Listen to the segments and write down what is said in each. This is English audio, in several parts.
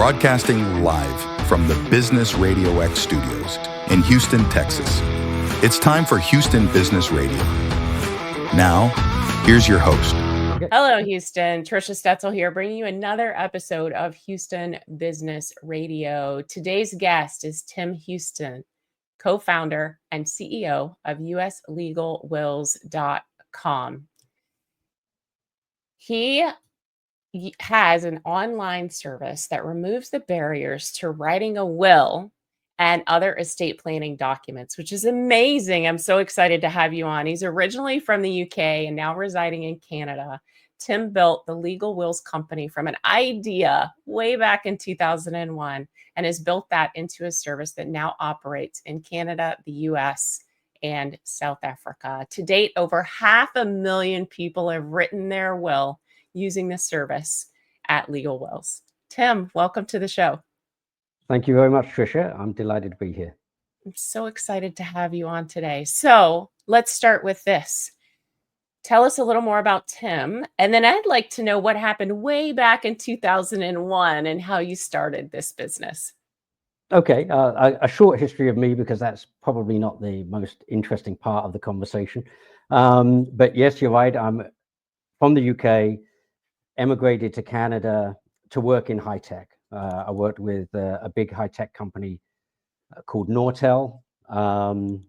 broadcasting live from the Business Radio X studios in Houston, Texas. It's time for Houston Business Radio. Now, here's your host. Hello, Houston. Trisha Stetzel here, bringing you another episode of Houston Business Radio. Today's guest is Tim Hewson, co-founder and CEO of uslegalwills.com. He has an online service that removes the barriers to writing a will and other estate planning documents, which is amazing. I'm so excited to have you on. He's originally from the UK and now residing in Canada. Tim built the Legal Wills company from an idea way back in 2001 and has built that into a service that now operates in Canada, the US, and South Africa. To date, over 500,000 people have written their will using this service at Legal Wills. Tim, welcome to the show. Thank you very much, Trisha. I'm delighted to be here. I'm so excited to have you on today. So let's start with this. Tell us a little more about Tim, and then I'd like to know what happened way back in 2001 and how you started this business. Okay, a short history of me, because that's probably not the most interesting part of the conversation. But yes, you're right. I'm from the UK, emigrated to Canada to work in high tech. I worked with a big high tech company called Nortel.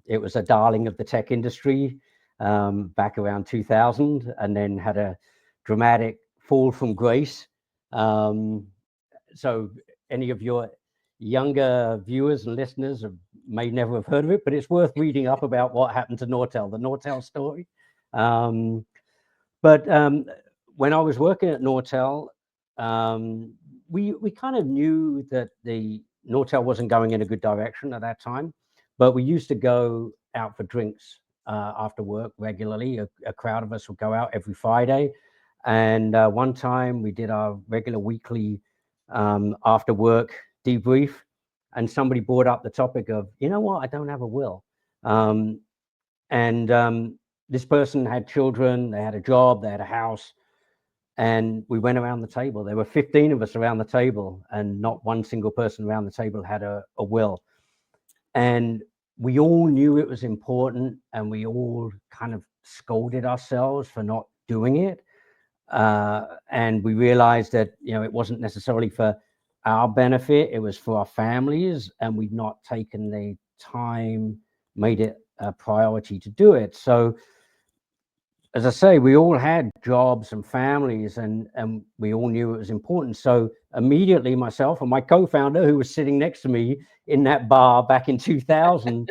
It was a darling of the tech industry back around 2000, and then had a dramatic fall from grace. So any of your younger viewers and listeners may never have heard of it, but it's worth reading up about what happened to Nortel, the Nortel story. But when I was working at Nortel, we kind of knew that the Nortel wasn't going in a good direction at that time, but we used to go out for drinks after work regularly. A crowd of us would go out every Friday. And one time we did our regular weekly after work debrief, and somebody brought up the topic of, you know what, I don't have a will. This person had children, they had a job, they had a house. And we went around the table. There were 15 of us around the table, and not one single person around the table had a will. And we all knew it was important, and we all kind of scolded ourselves for not doing it. And we realized that, you know, it wasn't necessarily for our benefit, it was for our families, and we'd not taken the time, made it a priority to do it. So, as I say, we all had jobs and families, and we all knew it was important. So immediately myself and my co-founder, who was sitting next to me in that bar back in 2000,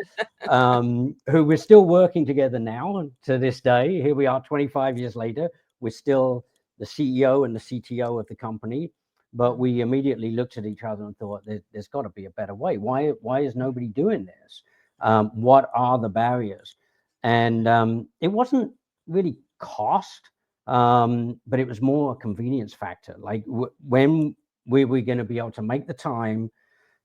who we're still working together now, and to this day, here we are 25 years later, we're still the CEO and the CTO of the company. But we immediately looked at each other and thought, there's got to be a better way. Why is nobody doing this? What are the barriers? And it wasn't really cost, but it was more a convenience factor. Like when we were going to be able to make the time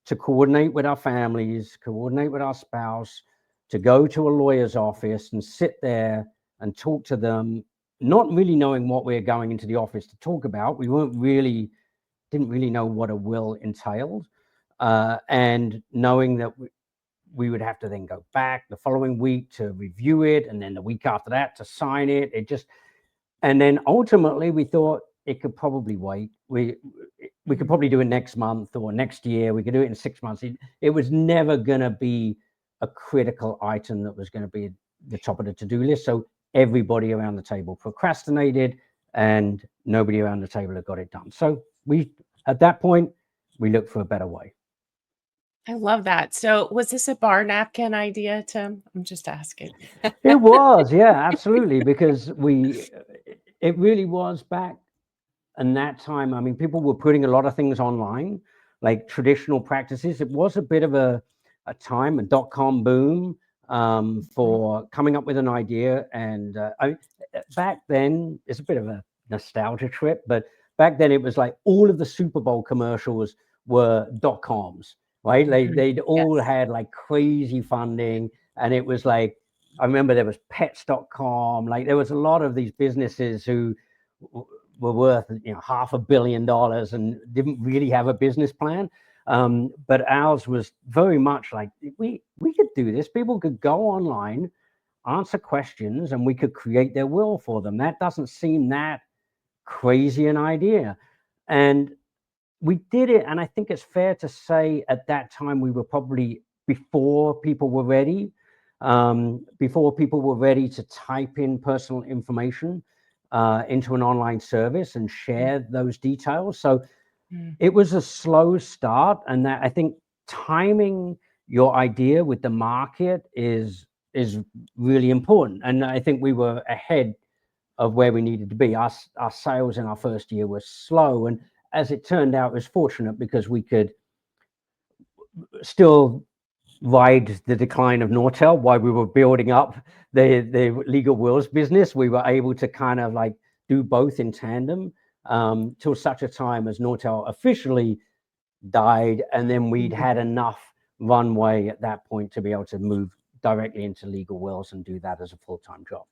to coordinate with our families, coordinate with our spouse, to go to a lawyer's office and sit there and talk to them, not really knowing what we're going into the office to talk about. We didn't really know what a will entailed, and knowing that we would have to then go back the following week to review it, and then the week after that to sign it. And then ultimately we thought it could probably wait. We could probably do it next month or next year. We could do it in 6 months. It was never going to be a critical item that was going to be the top of the to-do list. So everybody around the table procrastinated, and nobody around the table had got it done. So at that point, we looked for a better way. I love that. So was this a bar napkin idea, Tim? I'm just asking. It was, yeah, absolutely. Because it really was back in that time. I mean, people were putting a lot of things online, like traditional practices. It was a bit of a time, a dot-com boom for coming up with an idea. And back then, it's a bit of a nostalgia trip, but back then it was like all of the Super Bowl commercials were .coms. Right? They'd all had like crazy funding, and it was like, I remember there was pets.com. Like there was a lot of these businesses who were worth, $500 million and didn't really have a business plan. But ours was very much like, we could do this. People could go online, answer questions, and we could create their will for them. That doesn't seem that crazy an idea. And we did it. And I think it's fair to say at that time, we were probably before people were ready to type in personal information into an online service and share those details. So it was a slow start. And that, I think, timing your idea with the market is really important. And I think we were ahead of where we needed to be. Our sales in our first year were slow. And as it turned out, it was fortunate because we could still ride the decline of Nortel while we were building up the legal wills business. We were able to kind of like do both in tandem till such a time as Nortel officially died. And then we'd had enough runway at that point to be able to move directly into legal wills and do that as a full-time job.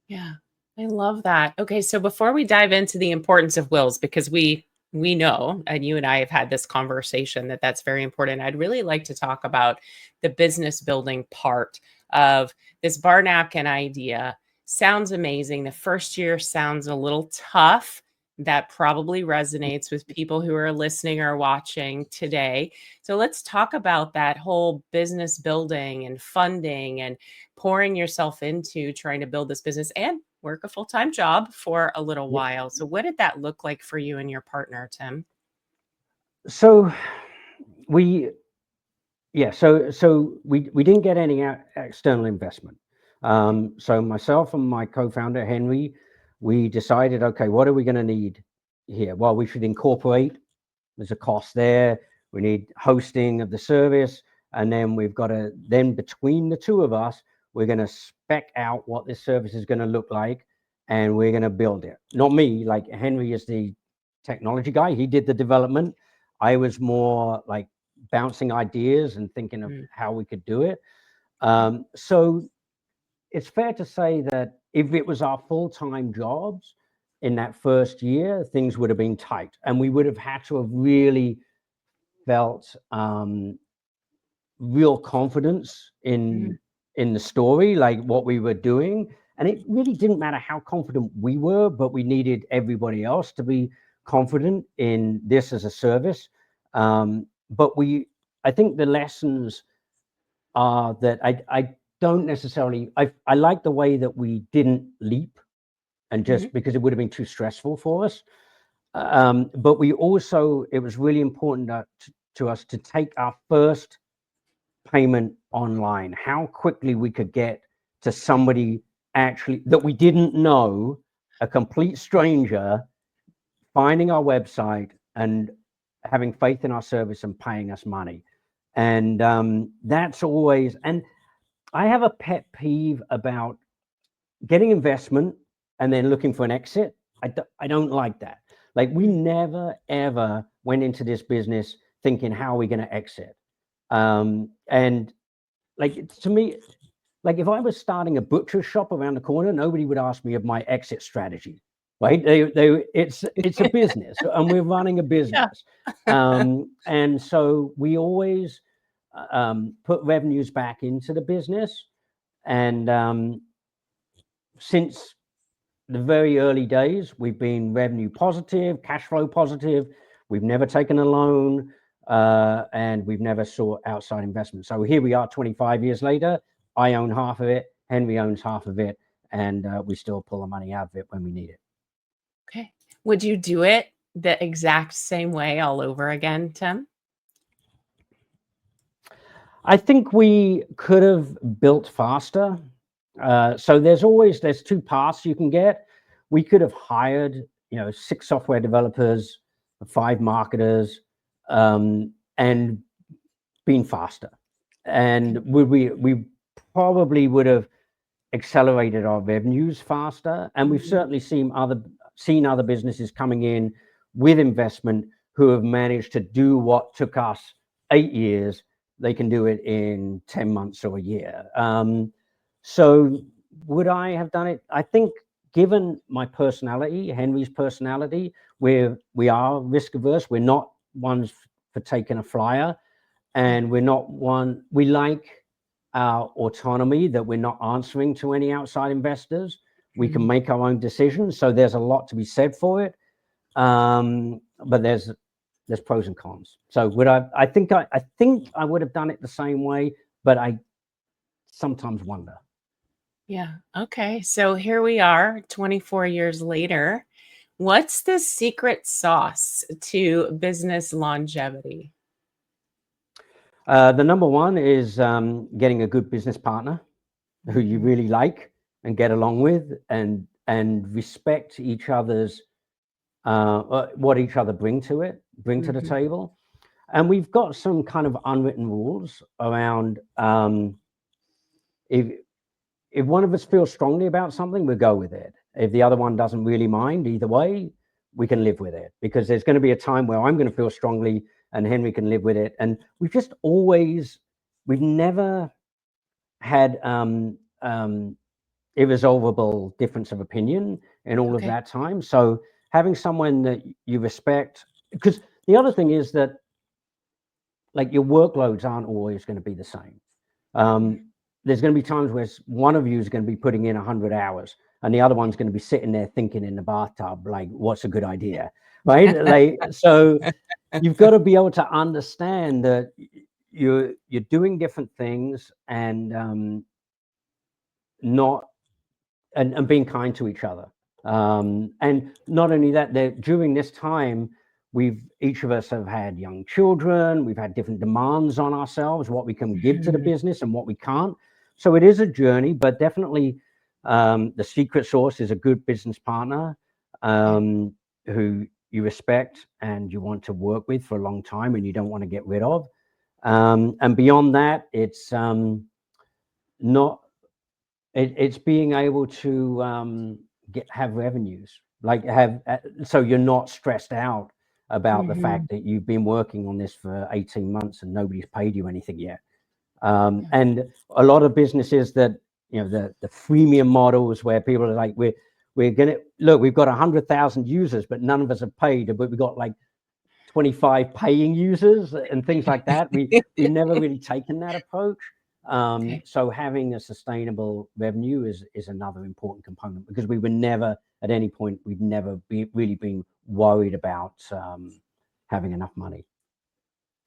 Yeah, I love that. Okay, so before we dive into the importance of wills, because we know, and you and I have had this conversation, that that's very important, I'd really like to talk about the business building part of this bar napkin idea. Sounds amazing. The first year sounds a little tough. That probably resonates with people who are listening or watching today. So let's talk about that whole business building and funding and pouring yourself into trying to build this business and work a full-time job for a little while. So what did that look like for you and your partner, Tim? So we didn't get any external investment. So myself and my co-founder, Henry, we decided, okay, what are we going to need here? Well, we should incorporate. There's a cost there. We need hosting of the service. And then then between the two of us, we're going to spec out what this service is going to look like, and we're going to build it. Not me, like Henry is the technology guy. He did the development. I was more like bouncing ideas and thinking of how we could do it. So it's fair to say that if it was our full-time jobs in that first year, things would have been tight, and we would have had to have really felt real confidence in the story, like what we were doing. And it really didn't matter how confident we were, but we needed everybody else to be confident in this as a service. But I think the lessons are that I don't necessarily, I like the way that we didn't leap, and just because it would have been too stressful for us. But it was really important to us to take our first payment online, how quickly we could get to somebody actually that we didn't know, a complete stranger, finding our website and having faith in our service and paying us money. And that's always, and I have a pet peeve about getting investment and then looking for an exit. I don't like that. Like, we never, ever went into this business thinking, how are we going to exit? And like, to me, like if I was starting a butcher shop around the corner, nobody would ask me of my exit strategy, right? It's a business, and we're running a business. And so we always put revenues back into the business. And since the very early days, we've been revenue positive, cash flow positive. We've never taken a loan, and we've never sought outside investment. So here we are 25 years later. I own half of it, Henry owns half of it, and we still pull the money out of it when we need it. Okay. Would you do it the exact same way all over again, Tim? I think we could have built faster. So there's two paths you can get. We could have hired, 6 software developers, 5 marketers, and been faster. And we probably would have accelerated our revenues faster. And we've certainly seen other businesses coming in with investment who have managed to do what took us 8 years. They can do it in 10 months or a year. So would I have done it? I think given my personality, Henry's personality, we are risk averse. We're not ones for taking a flyer, and we're not one. We like our autonomy, that we're not answering to any outside investors. We can make our own decisions. So there's a lot to be said for it. But there's pros and cons. So would I think I would have done it the same way, but I sometimes wonder. Yeah. Okay. So here we are 24 years later. What's the secret sauce to business longevity? The number one is getting a good business partner who you really like and get along with, and respect each other's what each other bring to the table. And we've got some kind of unwritten rules around if one of us feels strongly about something, we'll go with it. If the other one doesn't really mind, either way, we can live with it, because there's going to be a time where I'm going to feel strongly and Henry can live with it. And we've never had irresolvable difference of opinion in all of that time. So having someone that you respect, because the other thing is that, like, your workloads aren't always going to be the same. There's going to be times where one of you is going to be putting in 100 hours and the other one's going to be sitting there thinking in the bathtub, like, what's a good idea, right? Like, so you've got to be able to understand that you're doing different things, and and being kind to each other. And not only that, during this time, each of us have had young children. We've had different demands on ourselves, what we can give to the business and what we can't. So it is a journey, but definitely the secret sauce is a good business partner who you respect and you want to work with for a long time and you don't want to get rid of. And beyond that, it's it's being able to have revenues, like so you're not stressed out about the fact that you've been working on this for 18 months and nobody's paid you anything yet. And a lot of businesses that, the freemium models where people are like, we're gonna look, we've got 100,000 users, but none of us have paid, but we've got like 25 paying users and things like that. We've never really taken that approach. So having a sustainable revenue is another important component, because we were never, at any point, we've never really been worried about having enough money.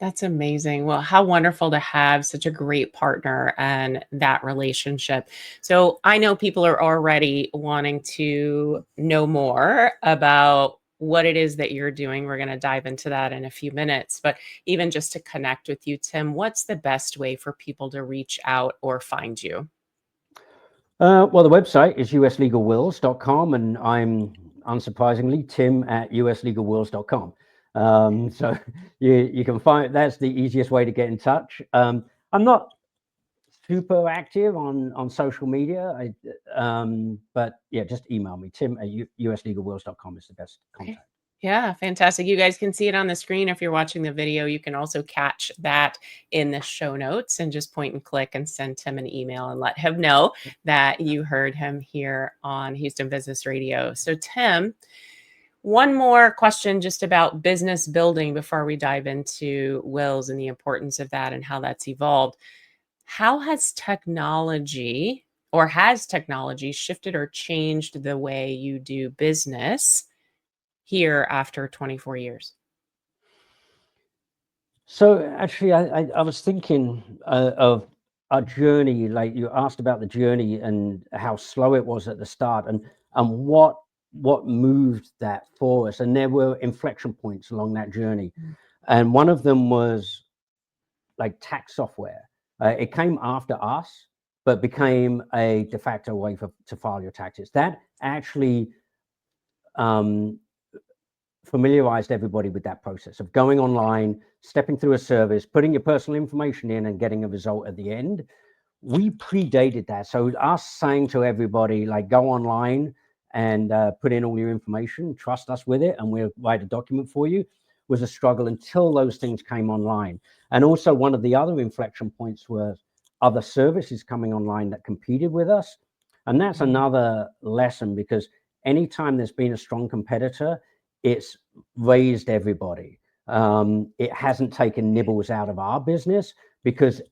That's amazing. Well, how wonderful to have such a great partner and that relationship. So I know people are already wanting to know more about what it is that you're doing. We're going to dive into that in a few minutes. But even just to connect with you, Tim, what's the best way for people to reach out or find you? Well, the website is uslegalwills.com, and I'm, unsurprisingly, tim@uslegalwills.com. So you can find, that's the easiest way to get in touch. I'm not super active on social media, but yeah, just email me. tim@uslegalwills.com is the best contact. Okay. Yeah, fantastic. You guys can see it on the screen if you're watching the video. You can also catch that in the show notes and just point and click and send Tim an email and let him know that you heard him here on Houston Business Radio. So Tim, one more question just about business building before we dive into wills and the importance of that and how that's evolved. How has technology shifted or changed the way you do business here after 24 years? So actually, I was thinking of our journey. Like, you asked about the journey and how slow it was at the start, and what moved that for us. And there were inflection points along that journey, and one of them was like tax software. It came after us, but became a de facto way to file your taxes. That actually familiarized everybody with that process of going online, stepping through a service, putting your personal information in and getting a result at the end. We predated that. So us saying to everybody, like, go online and put in all your information, trust us with it, and we'll write a document for you, was a struggle until those things came online. And also, one of the other inflection points was other services coming online that competed with us. And that's another lesson, because anytime there's been a strong competitor, it's raised everybody. It hasn't taken nibbles out of our business, because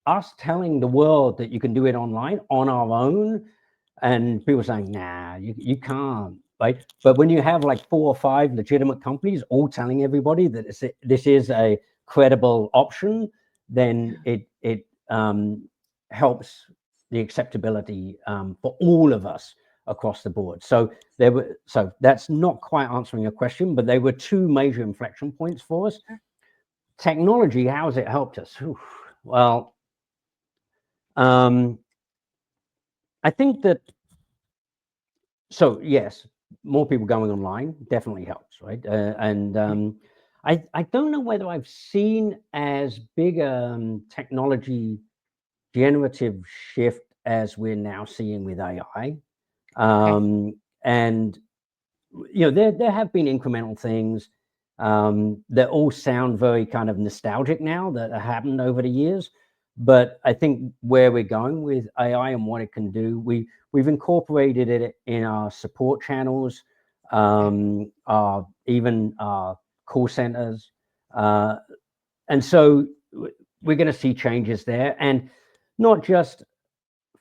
us telling the world that you can do it online on our own, and people saying, nah, you can't, right? But when you have like 4 or 5 legitimate companies all telling everybody that this is a credible option, then it helps the acceptability for all of us across the board. So that's not quite answering your question, but they were 2 major inflection points for us. Technology, how has it helped us? Well, I think that, so yes, more people going online definitely helps, right? I don't know whether I've seen as big a technology generative shift as we're now seeing with AI. And there have been incremental things that all sound very kind of nostalgic now, that have happened over the years. But I think where we're going with AI and what it can do, we've incorporated it in our support channels, even our call centers. And so we're going to see changes there, and not just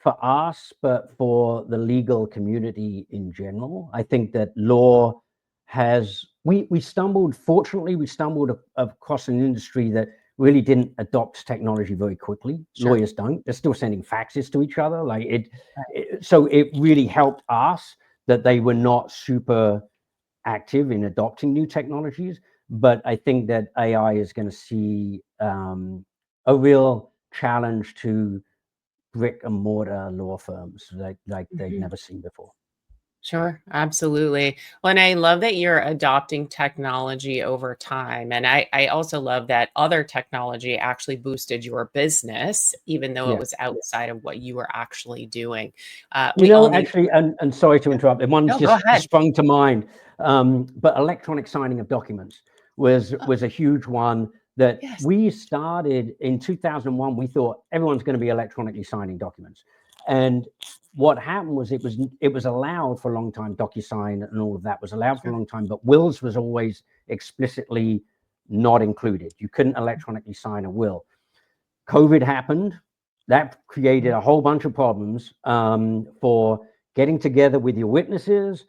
for us, but for the legal community in general. I think that law has, fortunately, we stumbled across an industry that really didn't adopt technology very quickly. Sure. Lawyers don't. They're still sending faxes to each other. So it really helped us that they were not super active in adopting new technologies. But I think that AI is going to see a real challenge to brick and mortar law firms like they've never seen before. Sure, absolutely. Well, and I love that you're adopting technology over time. And I also love that other technology actually boosted your business, even though it was outside of what you were actually doing. We all need. Actually, and sorry to interrupt, and one's No, go just ahead. sprung to mind. But electronic signing of documents was a huge one that Yes. we started in 2001. We thought everyone's going to be electronically signing documents. And what happened was it was allowed for a long time. DocuSign and all of that was allowed for a long time, but wills was always explicitly not included. You couldn't electronically sign a will. COVID happened. That created a whole bunch of problems for getting together with your witnesses,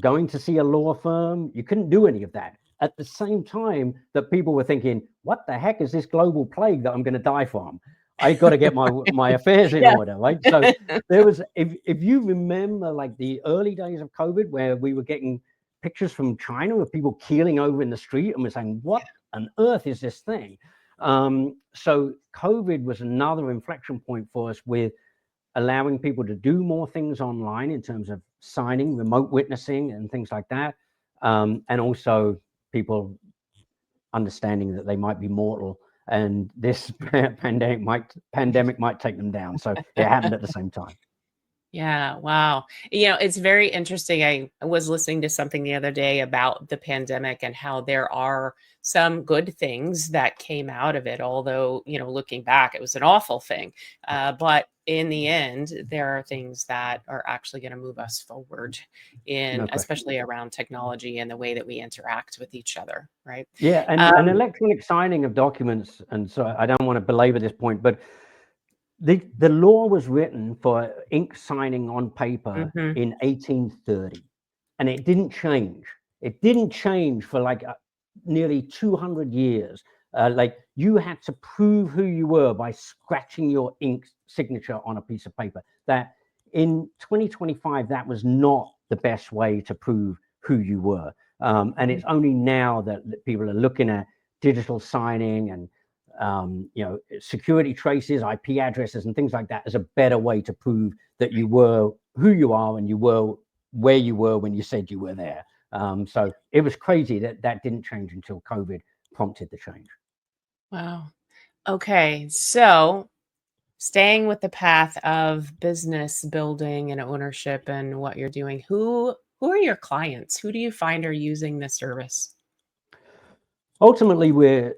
going to see a law firm. You couldn't do any of that. At the same time that people were thinking, what the heck is this global plague that I'm going to die from? I got to get my affairs in order, right? So there was, if you remember, like the early days of COVID, where we were getting pictures from China of people keeling over in the street, and we're saying, what on earth is this thing? So COVID was another inflection point for us, with allowing people to do more things online in terms of signing, remote witnessing, and things like that, and also people understanding that they might be mortal, and this pandemic might take them down. So it happened at the same time. Yeah, wow. It's very interesting. I was listening to something the other day about the pandemic and how there are some good things that came out of it, although, looking back, it was an awful thing. But in the end, there are things that are actually going to move us forward especially around technology and the way that we interact with each other, right? Yeah, and electronic signing of documents, and so I don't want to belabor this point, but the law was written for ink signing on paper in 1830, and it didn't change. It didn't change for like nearly 200 years. Like, you had to prove who you were by scratching your ink signature on a piece of paper. That in 2025, that was not the best way to prove who you were. And it's only now that people are looking at digital signing and security traces, IP addresses, and things like that as a better way to prove that you were who you are and you were where you were when you said you were there. So it was crazy that didn't change until COVID prompted the change. Wow. Okay. So staying with the path of business building and ownership and what you're doing, who are your clients? Who do you find are using this service? Ultimately, we're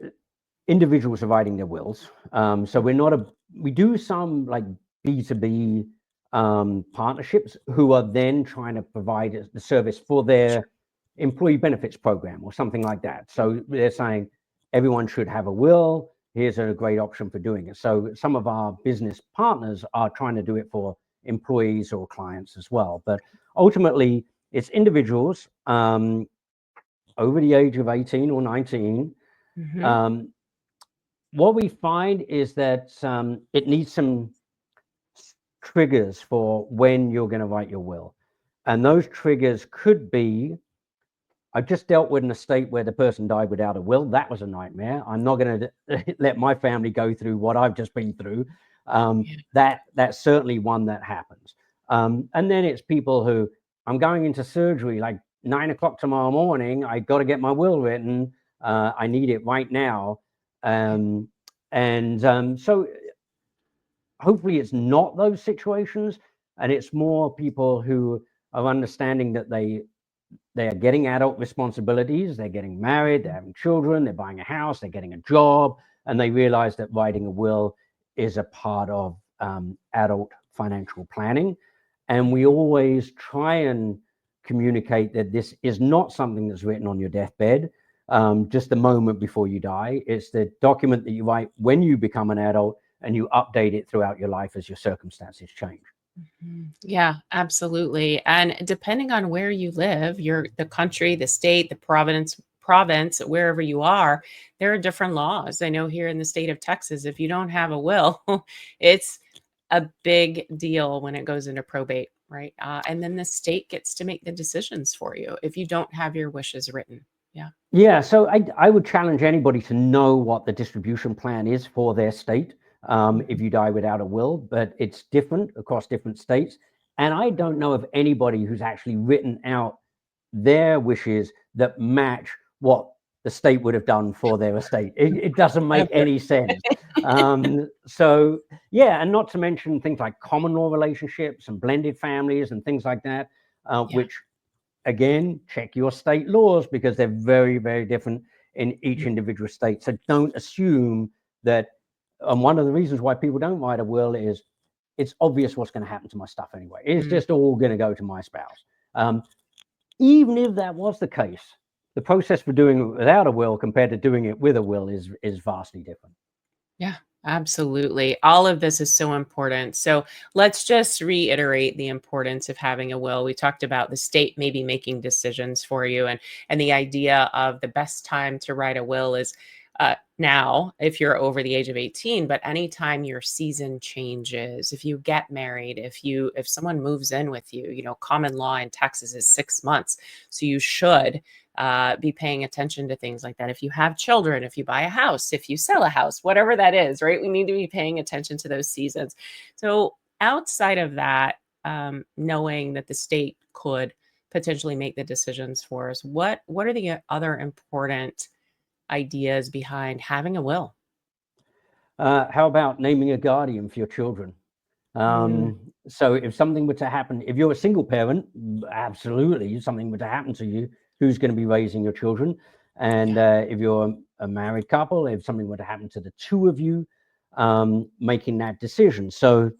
individuals are writing their wills. So we do some like B2B partnerships who are then trying to provide the service for their employee benefits program or something like that. So they're saying everyone should have a will. Here's a great option for doing it. So some of our business partners are trying to do it for employees or clients as well. But ultimately, it's individuals over the age of 18 or 19. What we find is that it needs some triggers for when you're going to write your will. And those triggers could be, I've just dealt with an estate where the person died without a will. That was a nightmare. I'm not going to let my family go through what I've just been through. That's certainly one that happens. And then it's people who, I'm going into surgery like 9 o'clock tomorrow morning. I got to get my will written. I need it right now. So hopefully it's not those situations, and it's more people who are understanding that they are getting adult responsibilities, they're getting married, they're having children, they're buying a house, they're getting a job, and they realize that writing a will is a part of adult financial planning. And we always try and communicate that this is not something that's written on your deathbed, just the moment before you die. It's the document that you write when you become an adult, and you update it throughout your life as your circumstances change. Yeah, absolutely. And depending on where you live, the country, the state, the province, wherever you are, there are different laws. I know here in the state of Texas, if you don't have a will, it's a big deal when it goes into probate, right? And then the state gets to make the decisions for you if you don't have your wishes written. Yeah. Yeah. So I would challenge anybody to know what the distribution plan is for their state. If you die without a will, but it's different across different states. And I don't know of anybody who's actually written out their wishes that match what the state would have done for their estate. It doesn't make any sense. So yeah, and not to mention things like common law relationships and blended families and things like that, which again, check your state laws because they're very, very different in each individual state. So don't assume that. And one of the reasons why people don't write a will is it's obvious what's going to happen to my stuff anyway. It's just all going to go to my spouse. Even if that was the case, the process for doing it without a will compared to doing it with a will is vastly different. Yeah, absolutely. All of this is so important. So let's just reiterate the importance of having a will. We talked about the state maybe making decisions for you, and the idea of the best time to write a will is now, if you're over the age of 18, but anytime your season changes, if you get married, if someone moves in with you, common law in Texas is 6 months. So you should be paying attention to things like that. If you have children, if you buy a house, if you sell a house, whatever that is, right? We need to be paying attention to those seasons. So outside of that, knowing that the state could potentially make the decisions for us, what are the other important ideas behind having a will? How about naming a guardian for your children? So if something were to happen, if you're a single parent, absolutely, something were to happen to you, who's going to be raising your children? And if you're a married couple, if something were to happen to the two of you, making that decision. So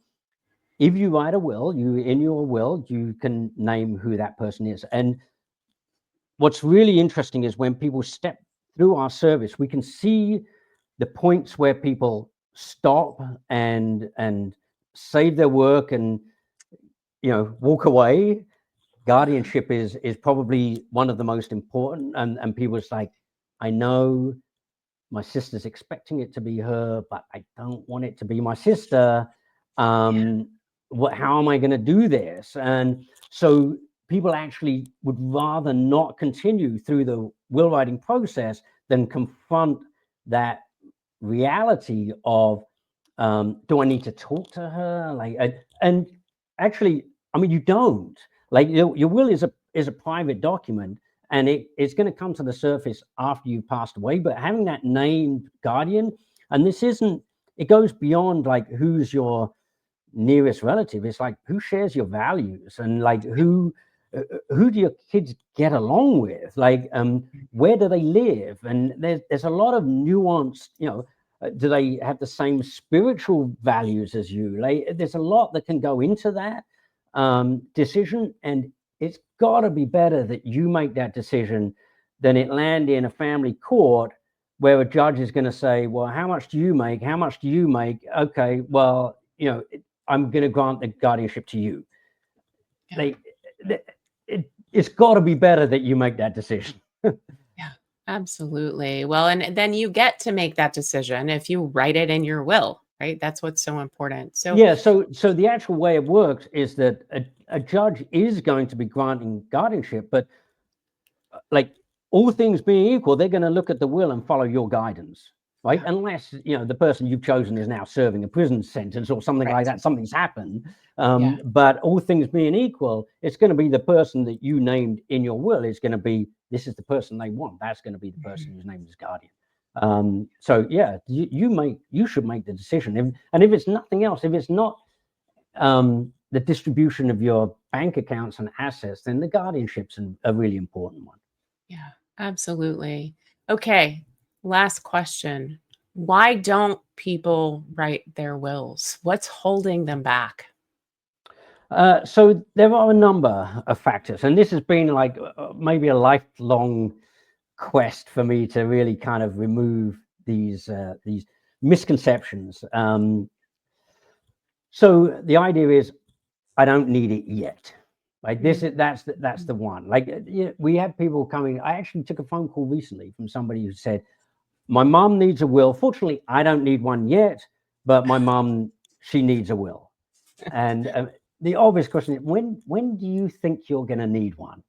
if you write a will, in your will, you can name who that person is. And what's really interesting is when people step through our service, we can see the points where people stop and save their work and walk away. Guardianship is probably one of the most important, and people's like, I know my sister's expecting it to be her, but I don't want it to be my sister. How am I going to do this? And so people actually would rather not continue through the will writing process than confront that reality of, do I need to talk to her? And actually, I mean, you don't. Like your will is a private document, and it's going to come to the surface after you've passed away. But having that named guardian, and it goes beyond like who's your nearest relative. It's like who shares your values, and like who do your kids get along with? Like where do they live? And there's a lot of nuanced, Do they have the same spiritual values as you? Like, there's a lot that can go into that decision, and it's got to be better that you make that decision than it land in a family court where a judge is going to say, well, how much do you make? How much do you make? Okay, well, I'm going to grant the guardianship to you. Yeah. Like, it's got to be better that you make that decision. Yeah, absolutely. Well, and then you get to make that decision if you write it in your will, right? That's what's so important. So Yeah, so the actual way it works is that a judge is going to be granting guardianship, but like, all things being equal, they're going to look at the will and follow your guidance, right? Yeah. Unless the person you've chosen is now serving a prison sentence or something like that. Something's happened. Yeah. But all things being equal, it's going to be the person that you named in your will is going to be, this is the person they want. That's going to be the person who's named as guardian. So yeah, you should make the decision. And if it's nothing else, if it's not the distribution of your bank accounts and assets, then the guardianship's a really important one. Yeah, absolutely. Okay, last question. Why don't people write their wills? What's holding them back? So there are a number of factors, and this has been like maybe a lifelong quest for me to really kind of remove these misconceptions. So the idea is, I don't need it yet. Like, that's the one. Like, we have people coming. I actually took a phone call recently from somebody who said, my mom needs a will. Fortunately, I don't need one yet, but my mom, she needs a will. And the obvious question is, when do you think you're going to need one?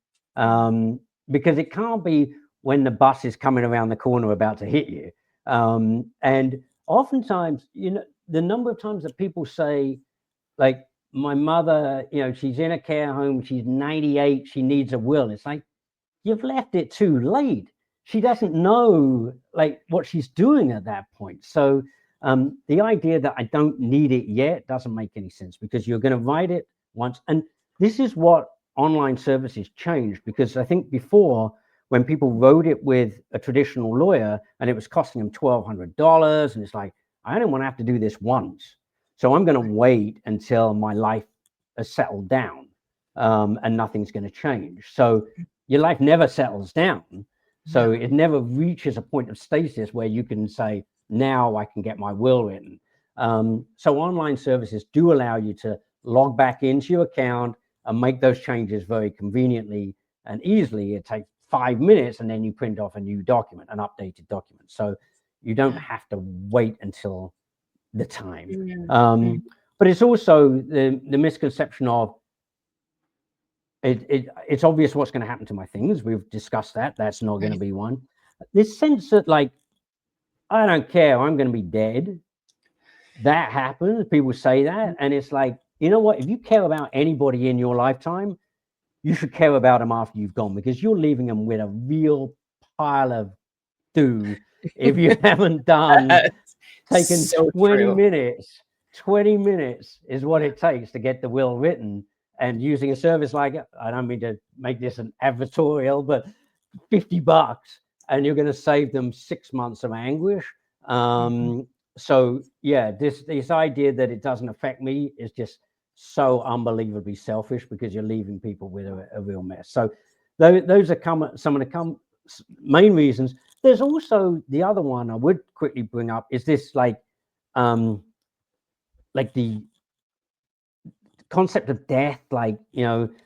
Because it can't be when the bus is coming around the corner about to hit you. And oftentimes, the number of times that people say, like, my mother, she's in a care home, she's 98, she needs a will. It's like, you've left it too late. She doesn't know like what she's doing at that point. So the idea that I don't need it yet doesn't make any sense, because you're going to write it once. And this is what online services changed, because I think before, when people wrote it with a traditional lawyer and it was costing them $1,200, and it's like, I don't want to have to do this once. So I'm going to wait until my life has settled down, and nothing's going to change. So your life never settles down. So it never reaches a point of stasis where you can say, now I can get my will written. So online services do allow you to log back into your account and make those changes very conveniently and easily. It takes 5 minutes, and then you print off a new document, an updated document. So you don't have to wait until the time. But it's also the misconception of it's obvious what's going to happen to my things. We've discussed that. That's not going to be one. This sense that, like, I don't care, I'm going to be dead. That happens. People say that. And it's like, you know what? If you care about anybody in your lifetime, you should care about them after you've gone, because you're leaving them with a real pile of doo if you haven't taken so 20 true. minutes. 20 minutes is what it takes to get the will written. And using a service like, I don't mean to make this an advertorial, but $50, and you're going to save them 6 months of anguish. So yeah, this idea that it doesn't affect me is just so unbelievably selfish, because you're leaving people with a real mess. So those are some of the main reasons. There's also the other one I would quickly bring up, is this like the concept of death, like,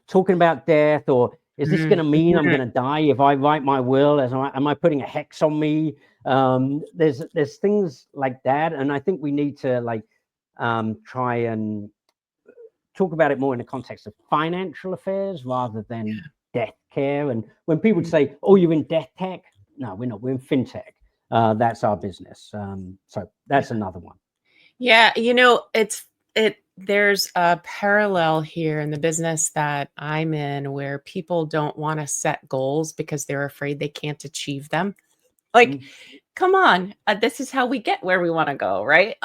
talking about death, or is this going to mean I'm going to die if I write my will? Am I putting a hex on me? There's things like that, and I think we need to try and talk about it more in the context of financial affairs rather than death care. And when people would say, "Oh, you're in death tech," no, we're not. We're in fintech. That's our business. So that's another one. Yeah, there's a parallel here in the business that I'm in, where people don't want to set goals because they're afraid they can't achieve them. Like, come on, this is how we get where we want to go, right?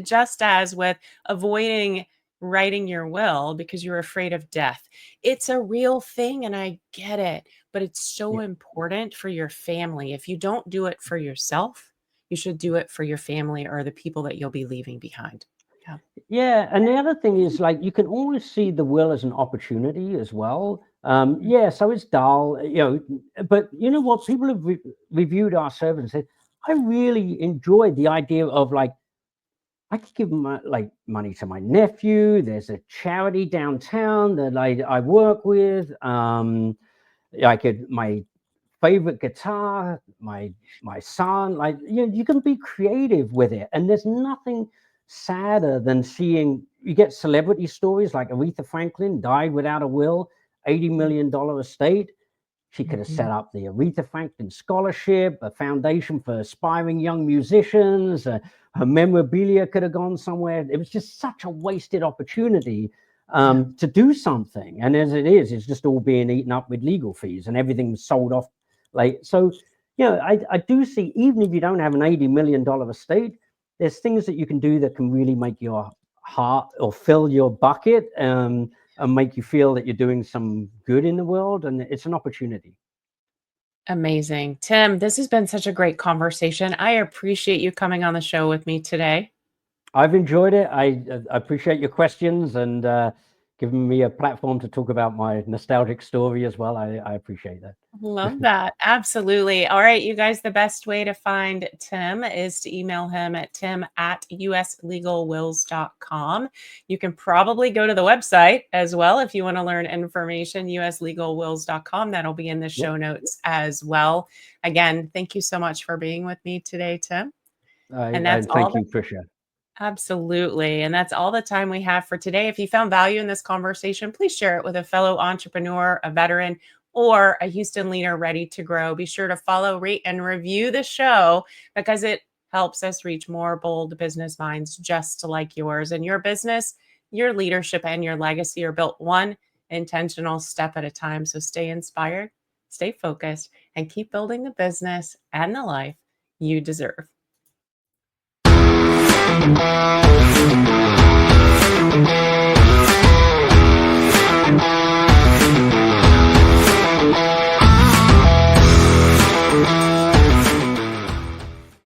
Just as with avoiding writing your will because you're afraid of death. It's a real thing, and I get it, but it's so important for your family. If you don't do it for yourself, you should do it for your family or the people that you'll be leaving behind. Yeah. Yeah, and the other thing is, like, you can always see the will as an opportunity as well. Yeah, so it's dull, but you know what? People have reviewed our service and said, I really enjoyed the idea of, like, I could give like money to my nephew. There's a charity downtown that I work with. I could my favorite guitar, my son. Like, you can be creative with it, and there's nothing sadder than seeing you get celebrity stories like Aretha Franklin died without a will, $80 million estate. She could have set up the Aretha Franklin Scholarship, a foundation for aspiring young musicians. Her memorabilia could have gone somewhere. It was just such a wasted opportunity to do something. And as it is, it's just all being eaten up with legal fees and everything's sold off. Like, so, I do see, even if you don't have an $80 million estate, there's things that you can do that can really make your heart or fill your bucket. And make you feel that you're doing some good in the world, and it's an opportunity. Amazing. Tim, this has been such a great conversation. I appreciate you coming on the show with me today. I've enjoyed it. I appreciate your questions and giving me a platform to talk about my nostalgic story as well. I appreciate that. Love that. Absolutely. All right, you guys, the best way to find Tim is to email him at tim@uslegalwills.com. You can probably go to the website as well if you want to learn information, uslegalwills.com. That'll be in the show notes as well. Again, thank you so much for being with me today, Tim. And thank you, Tricia. Absolutely. And that's all the time we have for today. If you found value in this conversation, please share it with a fellow entrepreneur, a veteran, or a Hewson leader ready to grow. Be sure to follow, rate, and review the show because it helps us reach more bold business minds just like yours. And your business, your leadership, and your legacy are built one intentional step at a time. So stay inspired, stay focused, and keep building the business and the life you deserve.